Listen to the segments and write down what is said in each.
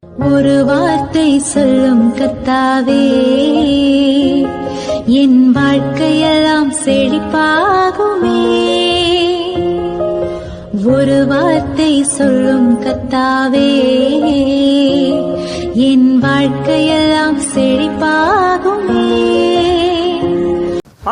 ஒரு வார்த்தை சொல்லும் கர்த்தாவே, என் வாழ்க்கையெல்லாம் செழிப்பாகுமே. ஒரு வார்த்தை சொல்லும் கர்த்தாவே, என் வாழ்க்கையெல்லாம் செழிப்பாகுமே.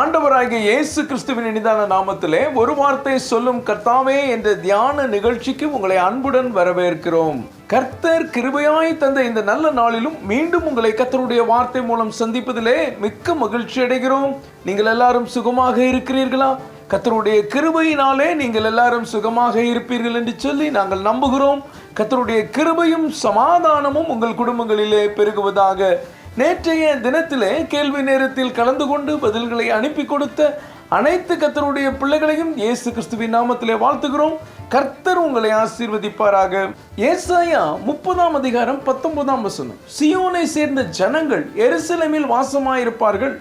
ஆண்டவராகிய இயேசு கிறிஸ்துவின் இனிதான நாமத்திலே ஒரு வார்த்தை சொல்லும் கர்த்தாவே என்ற தியான நிகழ்ச்சிக்கு உங்களை அன்புடன் வரவேற்கிறோம். கர்த்தர் கிருபையாய் தந்த இந்த நல்ல நாளிலும் மீண்டும் உங்களை கர்த்தருடைய வார்த்தை மூலம் சந்திப்பதிலே மிக்க மகிழ்ச்சி அடைகிறோம். நீங்கள் எல்லாரும் சுகமாக இருக்கிறீர்களா? கர்த்தருடைய கிருபையினாலே நீங்கள் எல்லாரும் சுகமாக இருப்பீர்கள் என்று சொல்லி நாங்கள் நம்புகிறோம். கர்த்தருடைய கிருபையும் சமாதானமும் உங்கள் குடும்பங்களிலே பெருகுவதாக. நேற்றைய தினத்திலே கேள்வி நேரத்தில் கலந்து கொண்டு பதில்களை அனுப்பி கொடுத்த அனைத்து கர்த்தருடைய பிள்ளைகளையும் இயேசு கிறிஸ்துவின் நாமத்திலே வாழ்த்துகிறோம். கர்த்தர் உங்களை ஆசீர்வதிப்பாராக. ஏசாயா 30 அதிகாரம் 19 வசனம். சியோனை சேர்ந்த ஜனங்கள் எருசலேமில் வாசமாயிருப்பார்கள்.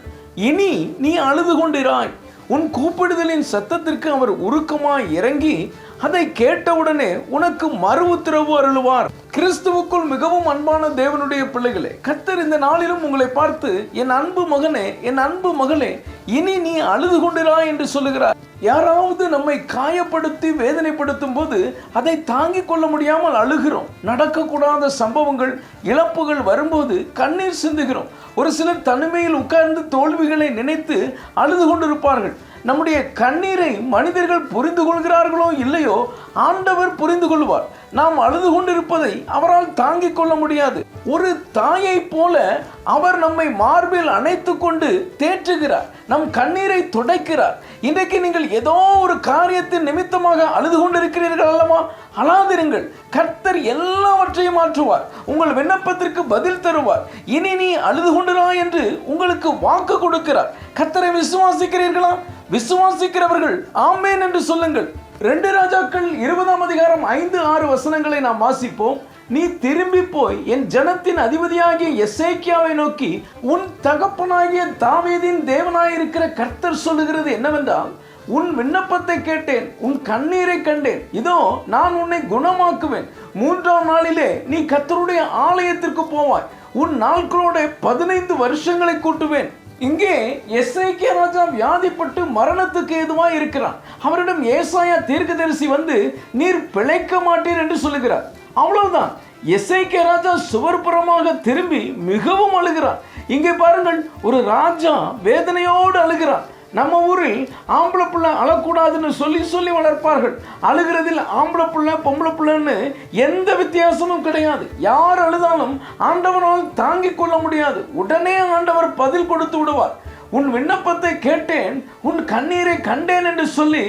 இனி நீ அழுது கொண்டிராய். உன் கூப்பிடுதலின் சத்தத்திற்கு அவர் உருக்கமாய் இறங்கி அதை கேட்டவுடனே உனக்கு மறு உத்தரவு அருளுவார். கிறிஸ்துவுக்குள் மிகவும் அன்பான தேவனுடைய பிள்ளைகளே, கர்த்தர் இந்த நாளிலும் உங்களை பார்த்து என் அன்பு மகனே, என் அன்பு மகளே, இனி நீ அழுது கொண்டிராய் என்று சொல்லுகிறார். யாராவது நம்மை காயப்படுத்தி வேதனைப்படுத்தும் போது அதை தாங்கிக் கொள்ள முடியாமல் அழுகிறோம். நடக்கக்கூடாத சம்பவங்கள், இழப்புகள் வரும்போது கண்ணீர் சிந்துகிறோம். ஒரு சிலர் தனிமையில் உட்கார்ந்து தோல்விகளை நினைத்து அழுது கொண்டிருப்பார்கள். நம்முடைய கண்ணீரை மனிதர்கள் புரிந்து கொள்கிறார்களோ இல்லையோ, ஆண்டவர் புரிந்து கொள்வார். நாம் அழுது கொண்டிருப்பதை அவரால் தாங்கிக் கொள்ள முடியாது. ஒரு தாயை போல அவர் நம்மை மார்பில் அணைத்து கொண்டு தேற்றுகிறார், நம் கண்ணீரை துடைக்கிறார். இன்றைக்கு நீங்கள் ஏதோ ஒரு காரியத்தின் நிமித்தமாக அழுது கொண்டிருக்கிறீர்கள் அல்லவா? அழாதிருங்கள். கர்த்தர் எல்லாவற்றையும் மாற்றுவார். உங்கள் விண்ணப்பத்திற்கு பதில் தருவார். இனி நீ அழுது கொண்டிரா என்று உங்களுக்கு வாக்கு கொடுக்கிறார். கர்த்தரை விசுவாசிக்கிறீர்களா? விசுவாசிக்கிறவர்கள் ஆமென் என்று சொல்லுங்கள். 2 ராஜாக்கள் 20 அதிகாரம் 5-6 வசனங்களை நாம் வாசிப்போம். நீ திரும்பி போய் என் ஜனத்தின் அதிபதியாகிய எசேக்கியாவை நோக்கி, உன் தகப்பனாகிய தாவீதின் தேவனாயிருக்கிற கர்த்தர் சொல்லுகிறது என்னவென்றால், உன் விண்ணப்பத்தை கேட்டேன், உன் கண்ணீரை கண்டேன். இதோ நான் உன்னை குணமாக்குவேன். 3ஆம் நாளிலே நீ கர்த்தருடைய ஆலயத்திற்கு போவாய். உன் நாட்களோட 15 வருஷங்களை கூட்டுவேன். இங்கே எசேக்கியா ராஜா வியாதிப்பட்டு மரணத்துக்கு ஏதுவாய் இருக்கிறான். அவரிடம் ஏசாயா தீர்க்கதரிசி வந்து, நீர் பிழைக்க மாட்டீர் என்று சொல்லுகிறார். அவ்வளவுதான். எசேக்கியா ராஜா சுவர்புறமாக திரும்பி மிகவும் அழுகிறான். இங்கே பாருங்கள், ஒரு ராஜா வேதனையோடு அழுகிறான். நம்ம ஊரில் ஆம்பளை பிள்ளை அழக்கூடாதுன்னு சொல்லி வளர்ப்பார்கள். அழுகிறதில் ஆம்பளை பிள்ளை பொம்பளை பிள்ளைன்னு எந்த வித்தியாசமும் கிடையாது. யார் அழுதாலும் ஆண்டவரால் தாங்கிக் கொள்ள முடியாது. உடனே ஆண்டவர் பதில் கொடுத்து விடுவார். உன் விண்ணப்பத்தை கேட்டேன், உன் கண்ணீரை கண்டேன் என்று சொல்லி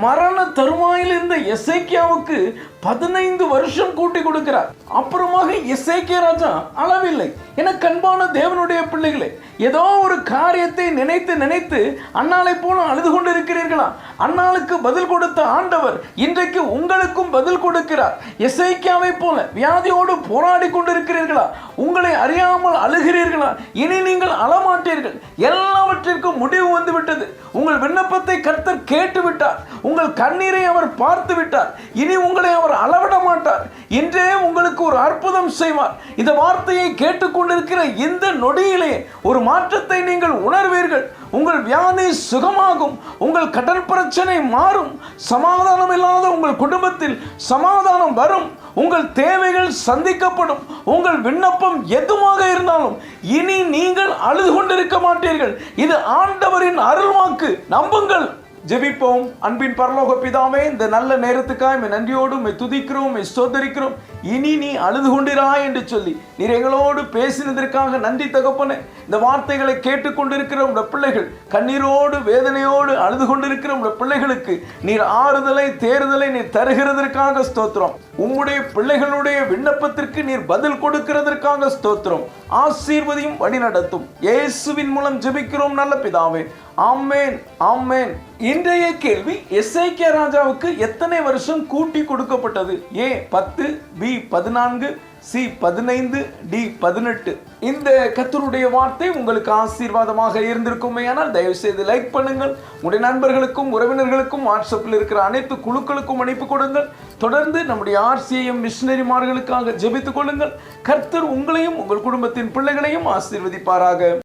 மரண தருவாயில் இருந்த எசேக்கியாவுக்கு 15 வருஷம் கூட்டி கொடுக்கிறார். அப்புறமாக எசேக்கியா ராஜா அளவில்லை. எனக்கு அன்பான தேவனுடைய பிள்ளைகளே, ஏதோ ஒரு காரியத்தை நினைத்து நினைத்து அன்னாளை போல அழுது கொண்டு இருக்கிறீர்களா? அன்னாளுக்கு பதில் கொடுத்த ஆண்டவர் இன்றைக்கு உங்களுக்கும் பதில் கொடுக்கிறார். எசேக்கியாவை போல வியாதியோடு போராடி கொண்டிருக்கிறீர்களா? உங்களை அறியாமல் அழுகிறீர்களா? இனி நீங்கள் அழமாட்டீர்கள். எல்லாவற்றிற்கும் முடிவு வந்து விட்டது. உங்கள் விண்ணப்பத்தை கர்த்தர் கேட்டு விட்டார். உங்கள் கண்ணீரை அவர் பார்த்து விட்டார். இனி உங்களை அவர் அளவிட மாட்டார். இன்றே உங்களுக்கு ஒரு அற்புதம் செய்வார். இந்த வார்த்தையை கேட்டுக்கொண்டிருக்கிற இந்த நொடியிலே ஒரு மாற்றத்தை நீங்கள் உணர்வீர்கள். உங்கள் வியாதி சுகமாகும். உங்கள் கடன் பிரச்சனை மாறும். சமாதானம் இல்லாத உங்கள் குடும்பத்தில் சமாதானம் வரும். உங்கள் தேவைகள் சந்திக்கப்படும். உங்கள் விண்ணப்பம் எதுவாக இருந்தாலும் இனி நீங்கள் அழுது கொண்டிருக்க மாட்டீர்கள். இது ஆண்டவரின் அருள்வாக்கு. நம்புங்கள். ஜெபிப்போம். அன்பின் பரலோக பிதாவே, இந்த நல்ல நேரத்துக்காக நன்றியோடு துதிக்கிறோம், ஸ்தோத்தரிக்கிறோம். இனி நீ அழுது கொண்டிராய் என்று சொல்லி நீர் எங்களோடு பேசினதற்காக நன்றி தகப்பனே. இந்த வார்த்தைகளை கேட்டுக்கொண்டிருக்கிற உடைய பிள்ளைகள், கண்ணீரோடு வேதனையோடு அழுது கொண்டிருக்கிற உடைய பிள்ளைகளுக்கு நீர் ஆறுதலை தேறுதலை நீர் தருகிறதற்காக ஸ்தோத்திரம். உம்முடைய பிள்ளைகளுடைய விண்ணப்பத்திற்கு நீர் பதில் கொடுக்கிறதற்காக ஸ்தோத்திரம். ஆசீர்வதியும் வழி நடத்தும். இயேசுவின் மூலம் ஜெபிக்கிறோம் நல்ல பிதாவே. ஆமென், ஆமென். இன்றைய கேள்வி, எசேக்கியா ராஜாவுக்கு எத்தனை வருஷம் கூட்டி கொடுக்கப்பட்டது? A 10, B 14, C15D18. இந்த கர்த்தருடைய வார்த்தை உங்களுக்கு ஆசீர்வாதமாக இருந்திருக்குமே, ஆனால் தயவு செய்து லைக் பண்ணுங்கள். உங்களுடைய நண்பர்களுக்கும் உறவினர்களுக்கும் வாட்ஸ்அப்பில் இருக்கிற அனைத்து குழுக்களுக்கும் அனுப்பி கொடுங்கள். தொடர்ந்து நம்முடைய RCIM மிஷனரிமார்களுக்காக ஜெபித்துக் கொள்ளுங்கள். கர்த்தர் உங்களையும் உங்கள் குடும்பத்தின் பிள்ளைகளையும் ஆசீர்வதிப்பாராக.